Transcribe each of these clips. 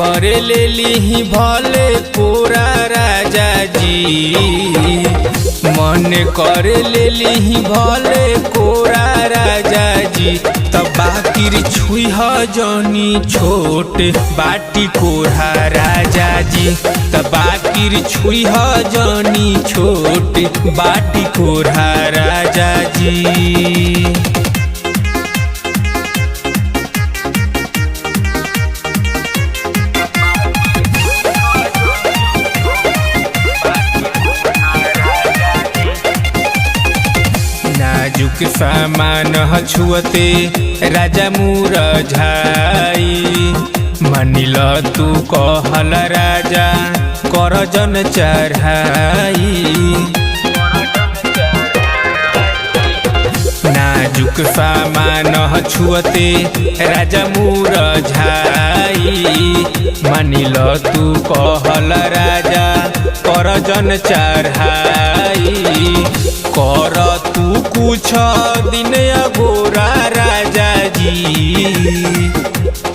करे ले ली भले पूरा राजा जी, मन करे ले ली भले कोरा राजा जी। तब बाकिर छुई ह जनी छोट बाटी कोरा राजा जी, तब बाकिर छुई ह जनी छोट बाटी कोरा राजा जी। नाजुक सामान छुअते राजा मुरझाई, मानिल तू कहल राजा कर जन चढ़ाई। नाजुक सामान छुअते राजा मुरझाई, मानिल तू कहल राजा कर जन चढ़ाई। कर तू कुछ दिन अगोरा राजा जी,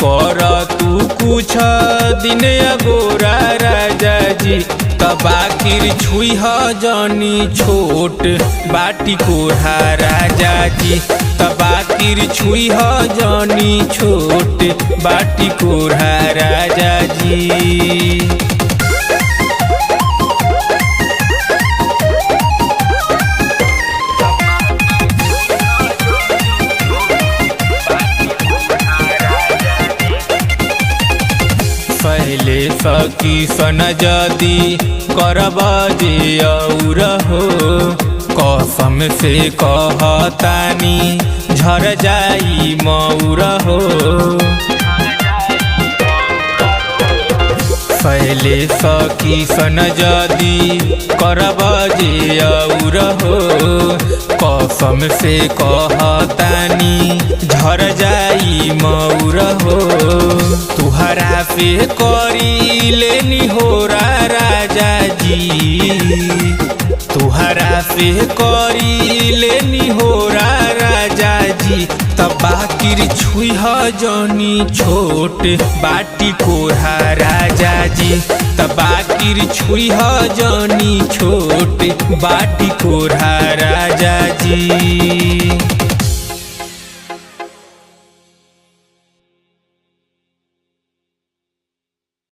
कर तू कुछ दिन अगोरा राजा जी। तब बाकिर छुई ह जनी छोट बाटी कोरा राजा जी, तब बाकिर छुई ह जनी छोट बाटी कोरा राजा जी। पहले सकी सन जदी करब जे और हो, कसम से कहतानी झर जाई मौर हो। पहले सकी सन जदी करब जे और हो, कसम से कहतानी झर जाई मौर हो। तुहरा से करी लेनी होरा राजा जी, तुहरा से करी लेनी होरा राजा जी। तब बाकिर छुई ह जनी छोट बाटी कोरा राजा जी, तब बाकिर छुई ह जनी छोट बाटी कोरा राजा जी।